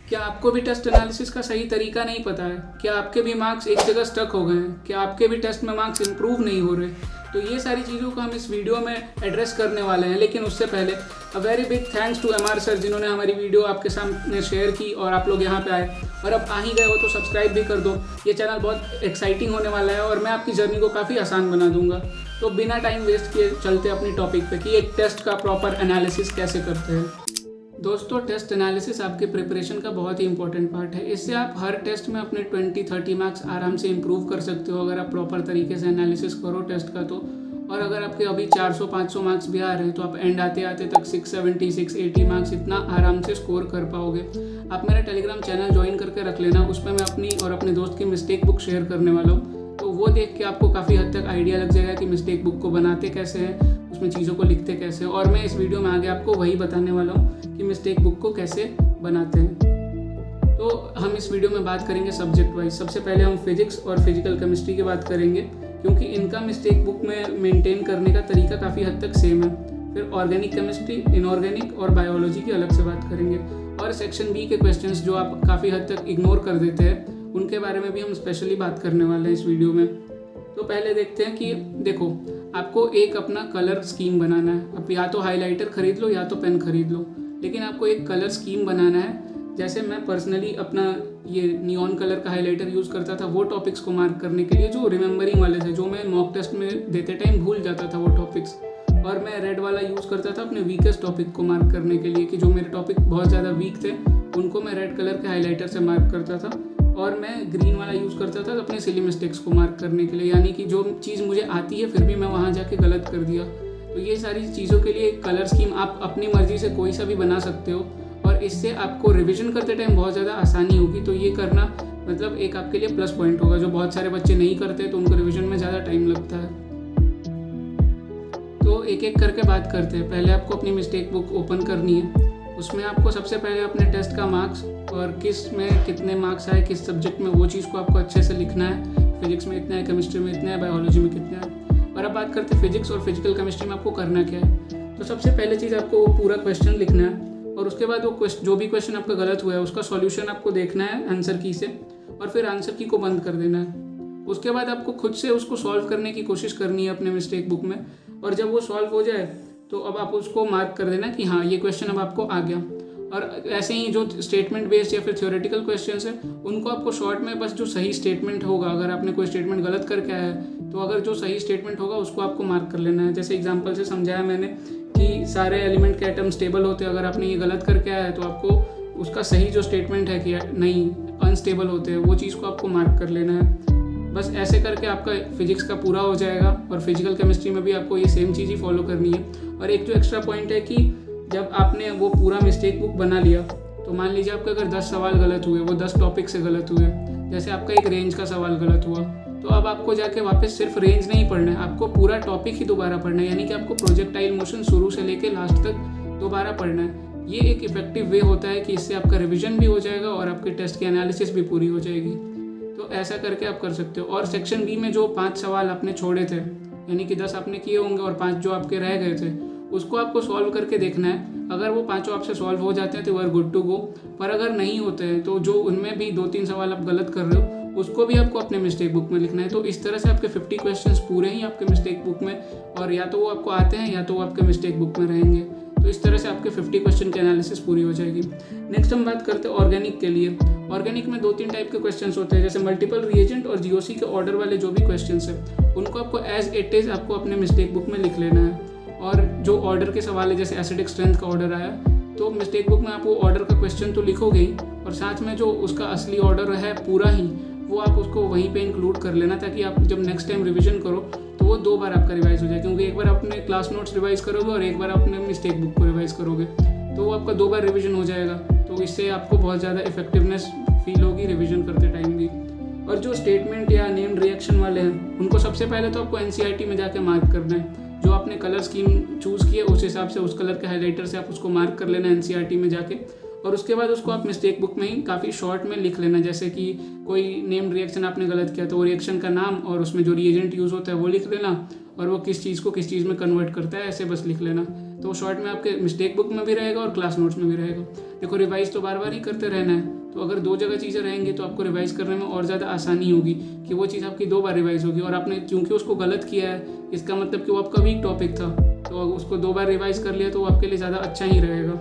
क्या आपको भी टेस्ट एनालिसिस का सही तरीका नहीं पता है? क्या आपके भी मार्क्स एक जगह स्टक हो गए हैं? क्या आपके भी टेस्ट में मार्क्स इंप्रूव नहीं हो रहे? तो ये सारी चीज़ों को हम इस वीडियो में एड्रेस करने वाले हैं। लेकिन उससे पहले a very big thanks to MR sir, जिन्होंने हमारी वीडियो आपके सामने शेयर की और आप लोग यहाँ पे आए। और अब आ ही गए हो तो सब्सक्राइब भी कर दो। ये चैनल बहुत एक्साइटिंग होने वाला है और मैं आपकी जर्नी को काफ़ी आसान बना दूंगा। तो बिना टाइम वेस्ट किए चलते अपनी टॉपिक पे कि एक टेस्ट का प्रॉपर एनालिसिस कैसे करते हैं। दोस्तों, टेस्ट एनालिसिस आपके प्रिपरेशन का बहुत ही इंपॉर्टेंट पार्ट है। इससे आप हर टेस्ट में अपने 20-30 मार्क्स आराम से इंप्रूव कर सकते हो अगर आप प्रॉपर तरीके से एनालिसिस करो टेस्ट का तो। और अगर आपके अभी 400-500 मार्क्स भी आ रहे हैं तो आप एंड आते आते तक 670, 680 मार्क्स इतना आराम से स्कोर कर पाओगे। आप मेरा टेलीग्राम चैनल ज्वाइन करके रख लेना, उसमें मैं अपनी और अपने दोस्त की मिस्टेक बुक शेयर करने वाला हूँ। तो वो देख के आपको काफ़ी हद तक आइडिया लग जाएगा कि मिस्टेक बुक को बनाते कैसे हैं, उसमें चीज़ों को लिखते कैसे। और मैं इस वीडियो में आगे आपको वही बताने वाला हूँ कि मिस्टेक बुक को कैसे बनाते हैं। तो हम इस वीडियो में बात करेंगे सब्जेक्ट वाइज। सबसे पहले हम फिजिक्स और फिजिकल केमिस्ट्री की बात करेंगे, क्योंकि इनका मिस्टेक बुक में मेंटेन करने का तरीका काफ़ी हद तक सेम है। फिर ऑर्गेनिक केमिस्ट्री, इनऑर्गेनिक और बायोलॉजी की अलग से बात करेंगे। और सेक्शन बी के क्वेश्चंस जो आप काफ़ी हद तक इग्नोर कर देते हैं, उनके बारे में भी हम स्पेशली बात करने वाले हैं इस वीडियो में। तो पहले देखते हैं कि देखो, आपको एक अपना कलर स्कीम बनाना है। अब या तो हाइलाइटर खरीद लो या तो पेन खरीद लो, लेकिन आपको एक कलर स्कीम बनाना है। जैसे मैं पर्सनली अपना ये नियॉन कलर का हाइलाइटर यूज़ करता था वो टॉपिक्स को मार्क करने के लिए जो रिमेंबरिंग वाले थे, जो मैं मॉक टेस्ट में देते टाइम भूल जाता था वो टॉपिक्स। और मैं रेड वाला यूज़ करता था अपने वीकेस्ट टॉपिक को मार्क करने के लिए, कि जो मेरे टॉपिक बहुत ज़्यादा वीक थे उनको मैं रेड कलर के हाईलाइटर से मार्क करता था। और मैं ग्रीन वाला यूज़ करता था अपने सिली मिस्टेक्स को मार्क करने के लिए, यानी कि जो चीज़ मुझे आती है फिर भी मैं वहाँ जाके गलत कर दिया। तो ये सारी चीज़ों के लिए कलर स्कीम आप अपनी मर्ज़ी से कोई सा भी बना सकते हो और इससे आपको रिवीजन करते टाइम बहुत ज़्यादा आसानी होगी। तो ये करना मतलब एक आपके लिए प्लस पॉइंट होगा। जो बहुत सारे बच्चे नहीं करते तो उनको रिवीजन में ज़्यादा टाइम लगता है। तो एक एक करके बात करते हैं। पहले आपको अपनी मिस्टेक बुक ओपन करनी है। उसमें आपको सबसे पहले अपने टेस्ट का मार्क्स और किस में कितने मार्क्स आए, किस सब्जेक्ट में, वो चीज़ को आपको अच्छे से लिखना है। फिजिक्स में इतना है, केमिस्ट्री में इतना है, बायोलॉजी में कितना है। और अब बात करते हैं फिजिक्स और फिजिकल केमिस्ट्री में आपको करना क्या है। तो सबसे पहले चीज़ आपको वो पूरा क्वेश्चन लिखना है और उसके बाद वो जो भी क्वेश्चन आपका गलत हुआ है उसका सॉल्यूशन आपको देखना है आंसर की से, और फिर आंसर की को बंद कर देना है। उसके बाद आपको खुद से उसको सॉल्व करने की कोशिश करनी है अपने मिस्टेक बुक में। और जब वो सॉल्व हो जाए तो अब आप उसको मार्क कर देना कि हाँ, ये क्वेश्चन अब आपको आ गया। और ऐसे ही जो स्टेटमेंट बेस्ड या फिर थ्योरेटिकल क्वेश्चंस हैं उनको आपको शॉर्ट में बस जो सही स्टेटमेंट होगा, अगर आपने कोई स्टेटमेंट गलत करके आया है तो अगर जो सही स्टेटमेंट होगा उसको आपको मार्क कर लेना है। जैसे एग्जांपल से समझाया मैंने कि सारे एलिमेंट के एटम स्टेबल होते हैं। अगर आपने ये गलत करके आया है तो आपको उसका सही जो स्टेटमेंट है कि नहीं, अनस्टेबल होते हैं, वो चीज़ को आपको मार्क कर लेना है। बस ऐसे करके आपका फिजिक्स का पूरा हो जाएगा। और फिजिकल केमिस्ट्री में भी आपको ये सेम चीज़ ही फॉलो करनी है। और एक जो एक्स्ट्रा पॉइंट है कि जब आपने वो पूरा मिस्टेक बुक बना लिया तो मान लीजिए आपके अगर 10 सवाल गलत हुए, वो 10 टॉपिक से गलत हुए, जैसे आपका एक रेंज का सवाल गलत हुआ, तो अब आपको जाके वापस सिर्फ रेंज नहीं पढ़ना है, आपको पूरा टॉपिक ही दोबारा पढ़ना है। यानी कि आपको प्रोजेक्टाइल मोशन शुरू से लेके लास्ट तक दोबारा पढ़ना है। ये एक इफेक्टिव वे होता है कि इससे आपका रिविजन भी हो जाएगा और आपके टेस्ट की एनालिसिस भी पूरी हो जाएगी। तो ऐसा करके आप कर सकते हो। और सेक्शन बी में जो 5 सवाल आपने छोड़े थे, यानी कि 10 आपने किए होंगे और 5 जो आपके रह गए थे, उसको आपको सॉल्व करके देखना है। अगर वो 5 आपसे सॉल्व हो जाते हैं तो वर गुड टू गो। पर अगर नहीं होते हैं तो जो उनमें भी 2-3 सवाल आप गलत कर रहे हो उसको भी आपको अपने मिस्टेक बुक में लिखना है। तो इस तरह से आपके 50 क्वेश्चंस पूरे ही आपके मिस्टेक बुक में, और या तो वो आपको आते हैं या तो वो आपके मिस्टेक बुक में रहेंगे। तो इस तरह से आपके 50 क्वेश्चन की एनालिसिस पूरी हो जाएगी। नेक्स्ट हम बात करते हैं ऑर्गेनिक के लिए। ऑर्गेनिक में 2-3 टाइप के क्वेश्चंस होते हैं, जैसे मल्टीपल रिएजेंट और जीओसी के ऑर्डर वाले जो भी क्वेश्चंस हैं उनको आपको एज इट इज़ आपको अपने मिस्टेक बुक में लिख लेना है। और जो ऑर्डर के सवाल है, जैसे एसिडिक स्ट्रेंथ का ऑर्डर आया, तो मिस्टेक बुक में आप वो ऑर्डर का क्वेश्चन तो लिखोगे ही, और साथ में जो उसका असली ऑर्डर है पूरा ही, वो आप उसको वहीं पे इंक्लूड कर लेना, ताकि आप जब नेक्स्ट टाइम रिवीजन करो तो वो 2 बार आपका रिवाइज हो जाए। क्योंकि एक बार अपने क्लास नोट्स रिवाइज करोगे और एक बार अपने मिस्टेक बुक को रिवाइज करोगे, तो वो आपका 2 बार रिवीजन हो जाएगा। तो इससे आपको बहुत ज़्यादा इफेक्टिवनेस फील होगी रिवीजन करते टाइम भी। और जो स्टेटमेंट या नेम्ड रिएक्शन वाले हैं उनको सबसे पहले तो आपको एनसीईआरटी में जाके मार्क करना है। जो आपने कलर स्कीम चूज़ की है उस हिसाब से उस कलर के हाइलाइटर से आप उसको मार्क कर लेना एनसीईआरटी में जाके। और उसके बाद उसको आप मिस्टेक बुक में ही काफ़ी शॉर्ट में लिख लेना। जैसे कि कोई नेम्ड रिएक्शन आपने गलत किया तो वो रिएक्शन का नाम और उसमें जो रिएजेंट यूज़ होता है वो लिख लेना, और वो किस चीज़ को किस चीज़ में कन्वर्ट करता है, ऐसे बस लिख लेना। तो शॉर्ट में आपके मिस्टेक बुक में भी रहेगा और क्लास नोट्स में भी रहेगा। देखो रिवाइज तो बार बार ही करते रहना है, तो अगर 2 जगह चीज़ें रहेंगी तो आपको रिवाइज करने में और ज़्यादा आसानी होगी कि वो चीज़ आपकी 2 बार रिवाइज होगी। और आपने क्योंकि उसको गलत किया है, इसका मतलब कि वो आपका वीक टॉपिक था, तो उसको 2 बार रिवाइज कर लिया तो वो आपके लिए ज़्यादा अच्छा ही रहेगा।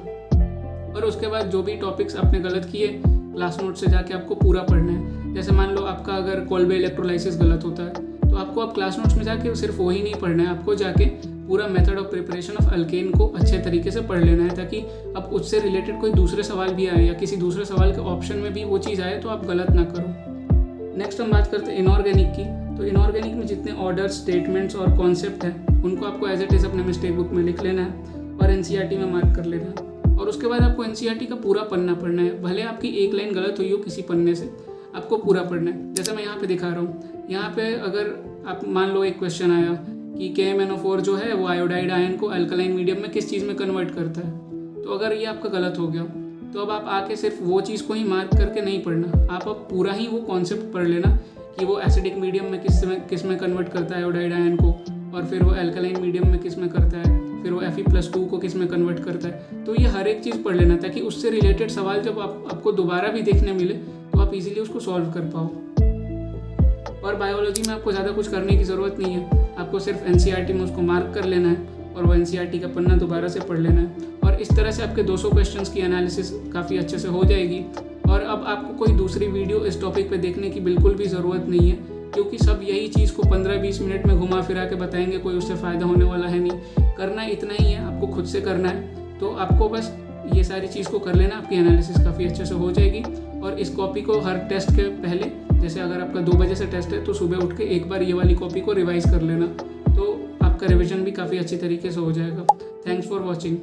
और उसके बाद जो भी टॉपिक्स आपने गलत किए, क्लास नोट से जाके आपको पूरा पढ़ना है। जैसे मान लो आपका अगर कोल्बे इलेक्ट्रोलाइसिस गलत होता है, तो आपको अब क्लास नोट्स में जाके सिर्फ वही नहीं पढ़ना है, आपको जाके पूरा method of preparation of alkane को अच्छे तरीके से पढ़ लेना है, ताकि अब उससे रिलेटेड कोई दूसरे सवाल भी आए या किसी दूसरे सवाल के ऑप्शन में भी वो चीज़ आए तो आप गलत ना करो। नेक्स्ट हम बात करते हैं इनऑर्गेनिक की। तो इनऑर्गेनिक में जितने ऑर्डर, स्टेटमेंट्स और कॉन्सेप्ट हैं उनको आपको एज इट इज़ अपने मिस्टेक बुक में लिख लेना है और एनसीईआरटी में मार्क कर लेना है। और उसके बाद आपको एनसीईआरटी का पूरा पन्ना पढ़ना है, भले आपकी एक लाइन गलत हुई हो किसी पन्ने से, आपको पूरा पढ़ना है। जैसे मैं यहाँ पे दिखा रहा हूँ, यहाँ पे अगर आप मान लो एक क्वेश्चन आया कि KMnO4 जो है वो आयोडाइड आयन को अल्कलाइन मीडियम में किस चीज़ में कन्वर्ट करता है, तो अगर ये आपका गलत हो गया तो अब आप आके सिर्फ वो चीज़ को ही मार्क करके नहीं पढ़ना, आप अब पूरा ही वो कॉन्सेप्ट पढ़ लेना कि वो एसिडिक मीडियम में किस में कन्वर्ट करता है आयोडाइड आयन को, और फिर वो अल्कलाइन मीडियम में किस में करता है, फिर वो Fe+2 को किस में कन्वर्ट करता है। तो ये हर एक चीज़ पढ़ लेना ताकि उससे रिलेटेड सवाल जब आपको दोबारा भी देखने मिले तो आप इजीली उसको सॉल्व कर पाओ। और बायोलॉजी में आपको ज़्यादा कुछ करने की ज़रूरत नहीं है, आपको सिर्फ एनसीईआरटी में उसको मार्क कर लेना है और वो एनसीईआरटी का पन्ना दोबारा से पढ़ लेना है। और इस तरह से आपके 200 क्वेश्चंस की एनालिसिस काफ़ी अच्छे से हो जाएगी। और अब आपको कोई दूसरी वीडियो इस टॉपिक पे देखने की बिल्कुल भी ज़रूरत नहीं है, क्योंकि सब यही चीज़ को 15-20 मिनट में घुमा फिरा के बताएंगे, कोई उससे फ़ायदा होने वाला है नहीं। करना इतना ही है, आपको खुद से करना है। तो आपको बस ये सारी चीज़ को कर लेना, आपकी एनालिसिस काफ़ी अच्छे से हो जाएगी। और इस कॉपी को हर टेस्ट के पहले, जैसे अगर आपका 2 बजे से टेस्ट है तो सुबह उठ के एक बार ये वाली कॉपी को रिवाइज़ कर लेना, तो आपका रिवीजन भी काफ़ी अच्छी तरीके से हो जाएगा। Thanks for watching.